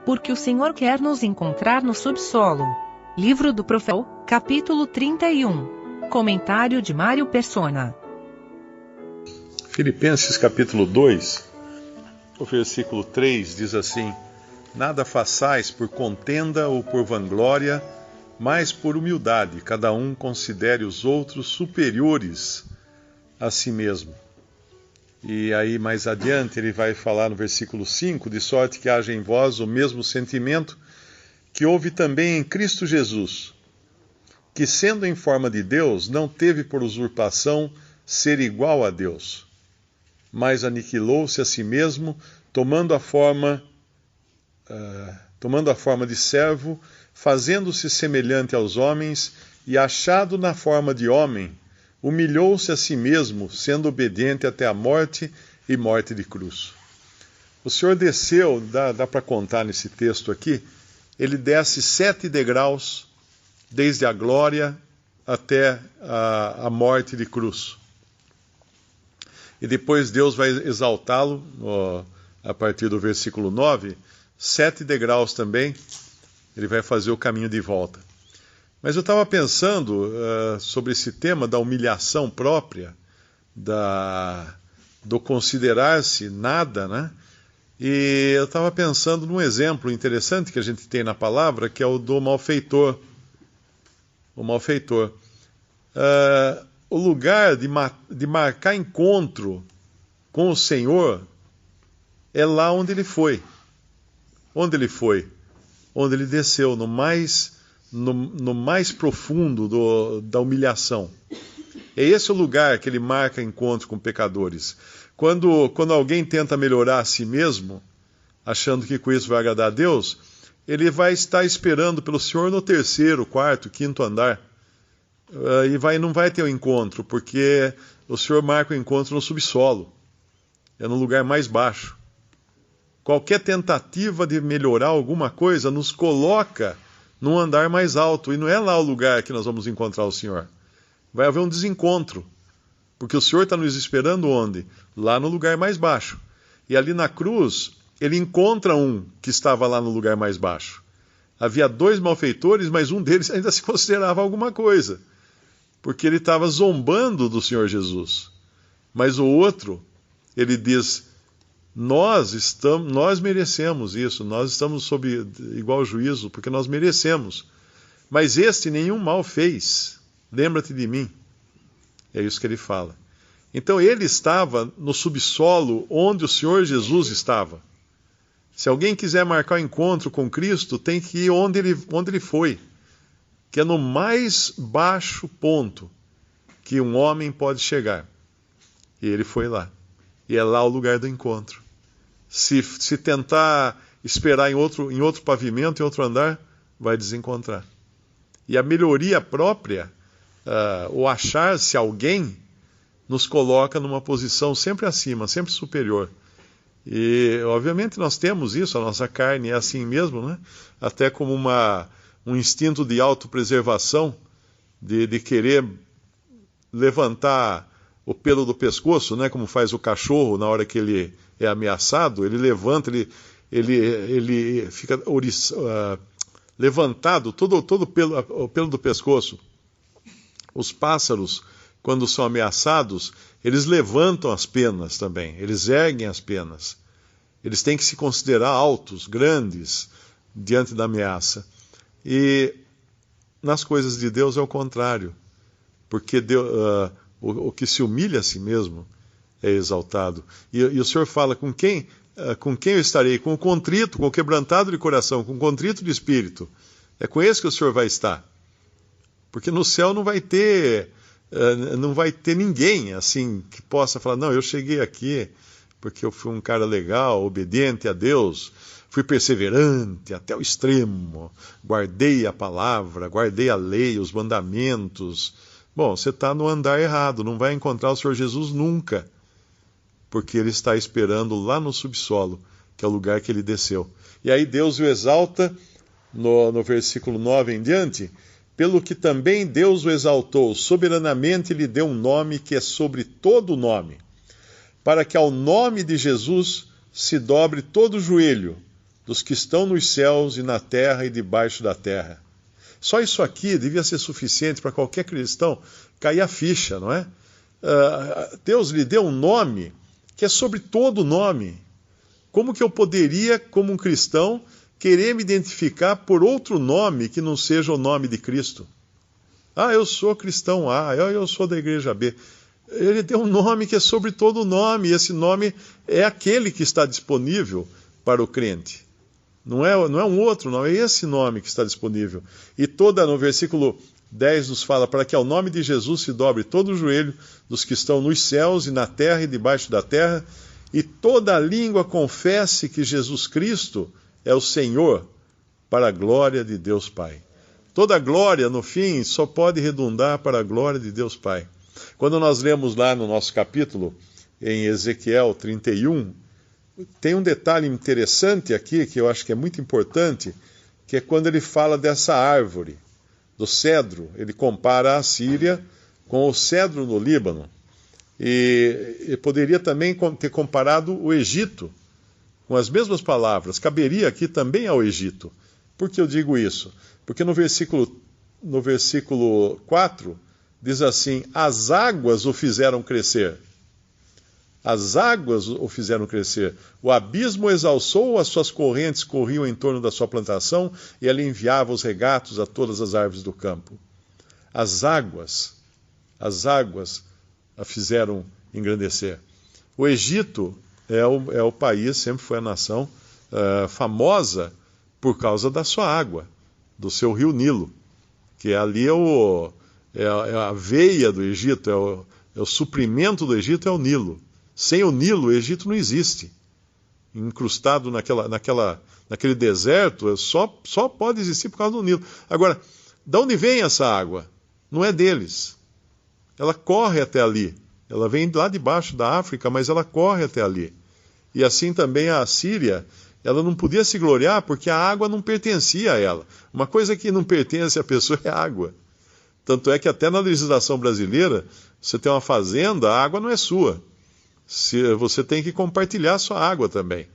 porque o Senhor quer nos encontrar no subsolo. Livro do Profeta, capítulo 31. Comentário de Mário Persona. Filipenses capítulo 2, o versículo 3 diz assim: Nada façais por contenda ou por vanglória, mas por humildade, cada um considere os outros superiores a si mesmo. E aí mais adiante ele vai falar no versículo 5, de sorte que haja em vós o mesmo sentimento que houve também em Cristo Jesus, que sendo em forma de Deus, não teve por usurpação ser igual a Deus, mas aniquilou-se a si mesmo, tomando a forma de servo, fazendo-se semelhante aos homens, e achado na forma de homem, humilhou-se a si mesmo, sendo obediente até a morte e morte de cruz. O Senhor desceu, dá para contar nesse texto aqui, ele desce 7 degraus, desde a glória até a morte de cruz. E depois Deus vai exaltá-lo, a partir do versículo 9, 7 degraus também, ele vai fazer o caminho de volta. Mas eu estava pensando sobre esse tema da humilhação própria, do considerar-se nada, né? E eu estava pensando num exemplo interessante que a gente tem na palavra, que é o do malfeitor. O malfeitor. O lugar de marcar encontro com o Senhor é lá onde ele foi. Onde ele foi? Onde ele desceu, no mais profundo da humilhação. É esse o lugar que ele marca encontro com pecadores. Quando alguém tenta melhorar a si mesmo, achando que com isso vai agradar a Deus, ele vai estar esperando pelo Senhor no 3º, 4º, 5º andar. E não vai ter o encontro, porque o Senhor marca o encontro no subsolo. É no lugar mais baixo. Qualquer tentativa de melhorar alguma coisa nos coloca num andar mais alto. E não é lá o lugar que nós vamos encontrar o Senhor. Vai haver um desencontro. Porque o Senhor está nos esperando onde? Lá no lugar mais baixo. E ali na cruz, ele encontra um que estava lá no lugar mais baixo. Havia 2 malfeitores, mas um deles ainda se considerava alguma coisa. Porque ele estava zombando do Senhor Jesus. Mas o outro, ele diz: nós merecemos isso, nós estamos sob igual juízo, porque nós merecemos. Mas este nenhum mal fez, lembra-te de mim. É isso que ele fala. Então ele estava no subsolo onde o Senhor Jesus estava. Se alguém quiser marcar o encontro com Cristo, tem que ir onde ele foi, que é no mais baixo ponto que um homem pode chegar. E ele foi lá. E é lá o lugar do encontro. Se tentar esperar em outro pavimento, em outro andar, vai desencontrar. E a melhoria própria, o achar-se alguém, nos coloca numa posição sempre acima, sempre superior. E, obviamente, nós temos isso, a nossa carne é assim mesmo, né? Até como um instinto de autopreservação, de querer levantar o pelo do pescoço, né? Como faz o cachorro na hora que ele é ameaçado, ele levanta, ele fica levantado, todo o pelo do pescoço. Os pássaros, quando são ameaçados, eles levantam as penas também, eles erguem as penas. Eles têm que se considerar altos, grandes, diante da ameaça. E nas coisas de Deus é o contrário, porque o que se humilha a si mesmo é exaltado. E o Senhor fala: com quem eu estarei? Com o contrito, com o quebrantado de coração, com o contrito de espírito. É com esse que o Senhor vai estar. Porque no céu não vai ter ninguém assim que possa falar: não, eu cheguei aqui porque eu fui um cara legal, obediente a Deus, fui perseverante até o extremo, guardei a palavra, guardei a lei, os mandamentos. Bom, você está no andar errado, não vai encontrar o Senhor Jesus nunca, porque ele está esperando lá no subsolo, que é o lugar que ele desceu. E aí Deus o exalta, no versículo 9 em diante: pelo que também Deus o exaltou, soberanamente lhe deu um nome que é sobre todo nome, para que ao nome de Jesus se dobre todo o joelho, dos que estão nos céus e na terra e debaixo da terra. Só isso aqui devia ser suficiente para qualquer cristão cair a ficha, não é? Deus lhe deu um nome que é sobre todo nome. Como que eu poderia, como um cristão, querer me identificar por outro nome que não seja o nome de Cristo? Eu sou cristão A, eu sou da igreja B. Ele deu um nome que é sobre todo nome, e esse nome é aquele que está disponível para o crente. Não é um outro nome, é esse nome que está disponível. E no versículo 10 nos fala, para que ao nome de Jesus se dobre todo o joelho dos que estão nos céus e na terra e debaixo da terra, e toda língua confesse que Jesus Cristo é o Senhor, para a glória de Deus Pai. Toda glória, no fim, só pode redundar para a glória de Deus Pai. Quando nós lemos lá no nosso capítulo, em Ezequiel 31, tem um detalhe interessante aqui, que eu acho que é muito importante, que é quando ele fala dessa árvore, do cedro. Ele compara a Síria com o cedro no Líbano. E poderia também ter comparado o Egito, com as mesmas palavras. Caberia aqui também ao Egito. Por que eu digo isso? Porque no versículo 4, diz assim, as águas o fizeram crescer. As águas o fizeram crescer. O abismo exalçou, as suas correntes corriam em torno da sua plantação, e ele enviava os regatos a todas as árvores do campo. As águas a fizeram engrandecer. O Egito é o país, sempre foi a nação famosa por causa da sua água, do seu rio Nilo, que ali é a veia do Egito, é o suprimento do Egito, é o Nilo. Sem o Nilo, o Egito não existe. Incrustado naquele deserto, só pode existir por causa do Nilo. Agora, de onde vem essa água? Não é deles. Ela corre até ali. Ela vem lá debaixo da África, mas ela corre até ali. E assim também a Síria, ela não podia se gloriar porque a água não pertencia a ela. Uma coisa que não pertence à pessoa é a água. Tanto é que até na legislação brasileira, você tem uma fazenda, a água não é sua. Você tem que compartilhar a sua água também.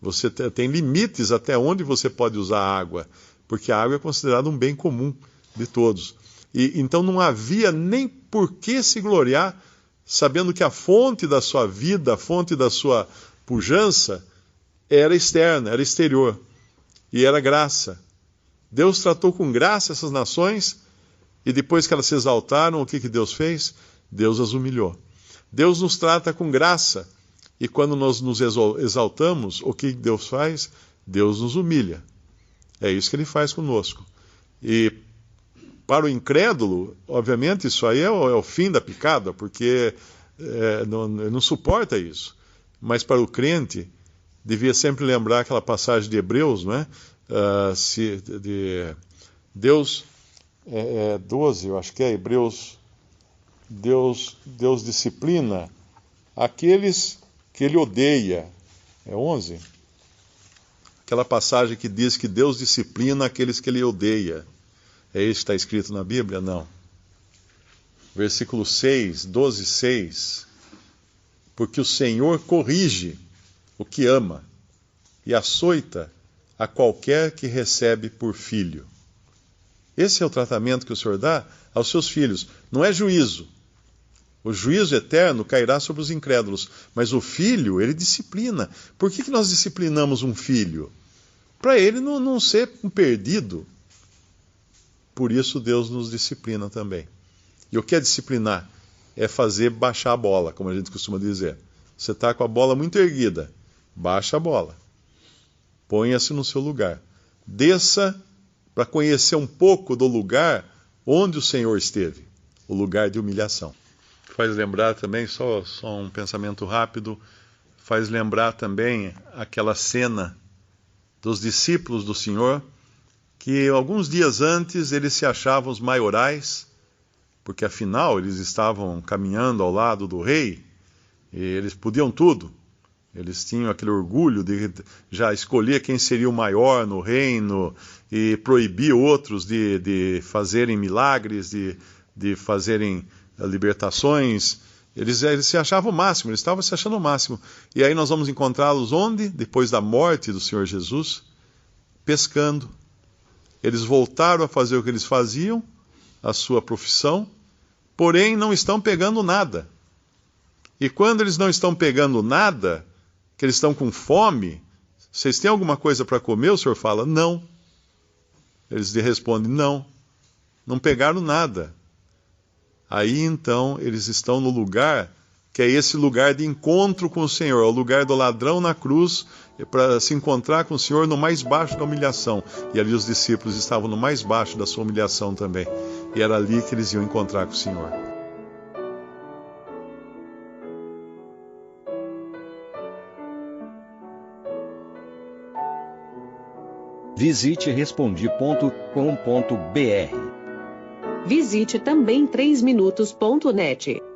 Você tem limites até onde você pode usar a água, porque a água é considerada um bem comum de todos. E então não havia nem por que se gloriar, sabendo que a fonte da sua vida, a fonte da sua pujança, era externa, era exterior, e era graça. Deus tratou com graça essas nações, e depois que elas se exaltaram, o que Deus fez? Deus as humilhou. Deus nos trata com graça, e quando nós nos exaltamos, o que Deus faz? Deus nos humilha. É isso que Ele faz conosco. E para o incrédulo, obviamente, isso aí é o fim da picada, porque não suporta isso. Mas para o crente, devia sempre lembrar aquela passagem de Hebreus, não é? Deus, 12, eu acho que é Hebreus. Deus disciplina aqueles que Ele odeia. É 11? Aquela passagem que diz que Deus disciplina aqueles que Ele odeia. É isso que está escrito na Bíblia? Não. Versículo 6, 12, 6. Porque o Senhor corrige o que ama e açoita a qualquer que recebe por filho. Esse é o tratamento que o Senhor dá aos seus filhos. Não é juízo. O juízo eterno cairá sobre os incrédulos, mas o filho, ele disciplina. Por que nós disciplinamos um filho? Para ele não ser um perdido. Por isso Deus nos disciplina também. E o que é disciplinar? É fazer baixar a bola, como a gente costuma dizer. Você está com a bola muito erguida, baixa a bola. Ponha-se no seu lugar. Desça para conhecer um pouco do lugar onde o Senhor esteve, o lugar de humilhação. Faz lembrar também, só um pensamento rápido, faz lembrar também aquela cena dos discípulos do Senhor, que alguns dias antes eles se achavam os maiorais, porque afinal eles estavam caminhando ao lado do rei, e eles podiam tudo. Eles tinham aquele orgulho de já escolher quem seria o maior no reino e proibir outros de fazerem milagres, de fazerem libertações. Eles se achavam o máximo, eles estavam se achando o máximo. E aí nós vamos encontrá-los onde? Depois da morte do Senhor Jesus, pescando. Eles voltaram a fazer o que eles faziam, a sua profissão, porém não estão pegando nada. E quando eles não estão pegando nada, que eles estão com fome, vocês têm alguma coisa para comer? O Senhor fala, não. Eles lhe respondem, não. Não pegaram nada. Aí então eles estão no lugar que é esse lugar de encontro com o Senhor, o lugar do ladrão na cruz, para se encontrar com o Senhor no mais baixo da humilhação. E ali os discípulos estavam no mais baixo da sua humilhação também. E era ali que eles iam encontrar com o Senhor. Visite Respondi.com.br. Visite também 3minutos.net.